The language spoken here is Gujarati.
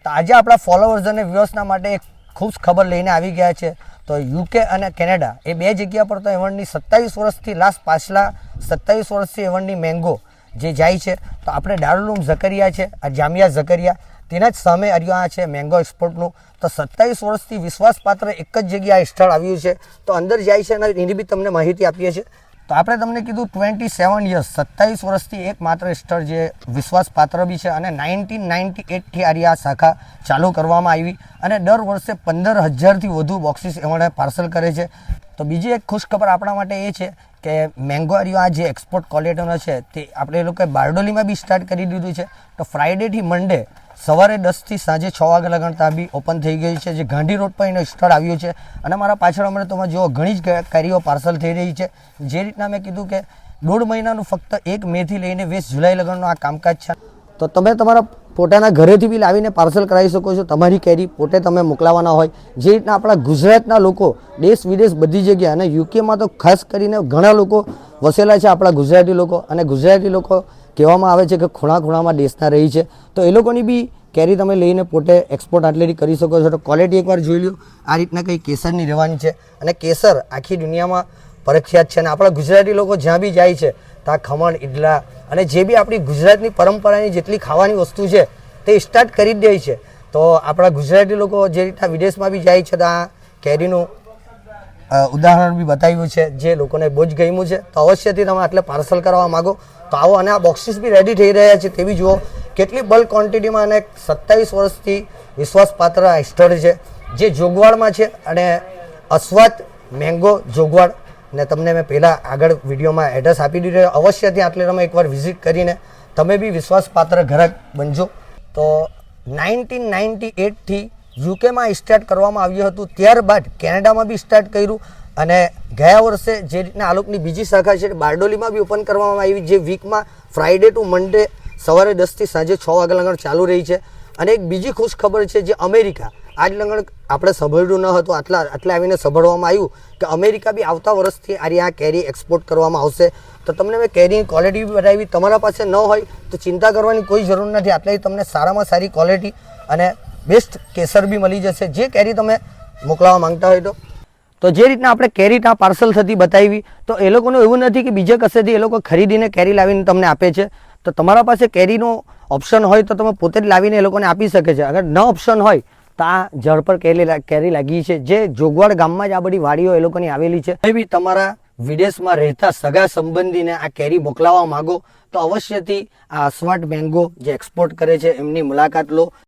તો આજે આપણા ફોલોવર્સ અને વ્યુઅર્સના માટે એક ખુશ ખબર લઈને આવી ગયા છે। તો યુકે અને કેનેડા એ બે જગ્યા પર તો એવણની 27 વર્ષથી પાછલા 27 વર્ષથી એવણની મેંગો જે જાય છે। તો આપણે દારૂલ ઝકરિયા છે, આ જામિયા ઝકરિયા તેના જ સામે આ છે મેંગો એક્સપોર્ટનું। તો 27 વર્ષથી વિશ્વાસપાત્ર એક જ જગ્યાએ સ્થળ આવ્યું છે, તો અંદર જાય છે અને એની બી તમને માહિતી આપીએ છીએ। તો આપણે તમને કીધું 27 યર્સ 27 વર્ષથી એકમાત્ર સ્થળ જે વિશ્વાસપાત્ર બી છે અને 1998થી આ શાખા ચાલુ કરવામાં આવી અને દર વર્ષે 15,000થી વધુ બોક્સિસ એમણે પાર્સલ કરે છે। તો બીજી એક ખુશખબર આપણા માટે એ છે કે મેંગો આ જે એક્સપોર્ટ ક્વોલિટીનો છે તે આપણે એ લોકોએ બારડોલીમાં બી સ્ટાર્ટ કરી દીધું છે। તો ફ્રાઇડેથી મંડે સવારે 10થી સાંજે 6 વાગે લગન ત્યાં બી ઓપન થઈ ગઈ છે, જે ગાંધી રોડ પર એનો સ્થળ આવ્યું છે। અને મારા પાછળ હમણાં તમે જુઓ ઘણી જ કેરીઓ પાર્સલ થઈ રહી છે। જે રીતના મેં કીધું કે 1.5 મહિનાનું ફક્ત 1 મેથી લઈને 20 જુલાઈ લગનનું આ કામકાજ છે। તો તમે તમારા પોતાના ઘરેથી બી લાવીને પાર્સલ કરાવી શકો છો। તમારી કેરી પોતે તમે મોકલાવાના હોય, જે રીતના આપણા ગુજરાતના લોકો દેશ વિદેશ બધી જગ્યાએ અને યુકેમાં તો ખાસ કરીને ઘણા લોકો વસેલા છે આપણા ગુજરાતી લોકો, અને ગુજરાતી લોકો કહેવામાં આવે છે કે ખૂણા ખૂણામાં દેશના રહી છે। તો એ લોકોની બી કેરી તમે લઈને પોતે એક્સપોર્ટ આટલેથી કરી શકો છો। તો ક્વોલિટી એકવાર જોઈ લો, આ રીતના કંઈ કેસરની રહેવાની છે અને કેસર આખી દુનિયામાં પ્રખ્યાત છે અને આપણા ગુજરાતી લોકો જ્યાં બી જાય છે ત્યાં ખમણ, ઈડલા અને જે બી આપણી ગુજરાતની પરંપરાની જેટલી ખાવાની વસ્તુ છે તે સ્ટાર્ટ કરી જ દે છે। તો આપણા ગુજરાતી લોકો જે રીતના વિદેશમાં બી જાય છે ત્યાં કેરીનું ઉદાહરણ બી બતાવ્યું છે, જે લોકોને બહુ જ ગમ્યું છે। તો અવશ્યથી તમે આટલે પાર્સલ કરવા માગો તો આવો, અને આ બોક્સિસ બી રેડી થઈ રહ્યા છે તે બી જુઓ કેટલી બલ્ક ક્વોન્ટિટીમાં, અને 27 વર્ષથી વિશ્વાસપાત્ર સ્ટોર છે જે જોગવાડમાં છે અને અસ્વાદ મેંગો જોગવાડ, ને તમને મેં પહેલાં આગળ વિડીયોમાં એડ્રેસ આપી દીધું। અવશ્યથી આટલે તમે એકવાર વિઝિટ કરીને તમે બી વિશ્વાસપાત્ર ગ્રાહક બનજો। તો 1998થી યુકેમાં સ્ટાર્ટ કરવામાં આવ્યું હતું, ત્યારબાદ કેનેડામાં બી સ્ટાર્ટ કર્યું અને ગયા વર્ષે જે રીતના આ લોકોની બીજી શાખા છે બારડોલીમાં બી ઓપન કરવામાં આવી, જે વીકમાં ફ્રાઇડે ટુ મંડે સવારે 10થી સાંજે 6 વાગે લગન ચાલુ રહી છે। અને એક બીજી ખુશ ખબર છે, જે અમેરિકા આજ લગન આપણે સાંભળ્યું ન હતું, આટલે આવીને સાંભળવામાં આવ્યું કે અમેરિકા બી આવતા વર્ષથી આ કેરી એક્સપોર્ટ કરવામાં આવશે। તો તમને મેં કેરીની ક્વોલિટી બી બતાવી, તમારા પાસે ન હોય તો ચિંતા કરવાની કોઈ જરૂર નથી, આટલે તમને સારામાં સારી ક્વોલિટી અને બેસ્ટ કેસર બી મળી જશે જે કેરી તમે મોકલાવા માંગતા હોય તો જે રીતના આપણે કેરી ત્યાં પાર્સલ થતી બતાવી, તો એ લોકોનું એવું નથી કે બીજે કશેથી એ લોકો ખરીદીને કેરી લાવીને તમને આપે છે। તો તમારા પાસે કેરીનો ઓપ્શન હોય તો તમે પોતે જ લાવીને એ લોકોને આપી શકે છે। અગર ન ઓપ્શન હોય તો આ જળ પર કેરી લાગી છે, જે જોગવાડ ગામમાં જ આ બધી વાડીઓ એ લોકોની આવેલી છે। એ બી તમારા વિદેશમાં રહેતા સગા સંબંધીને આ કેરી મોકલાવા માગો તો અવશ્યથી આ અસ્વાટ મેંગો જે એક્સપોર્ટ કરે છે એમની મુલાકાત લો।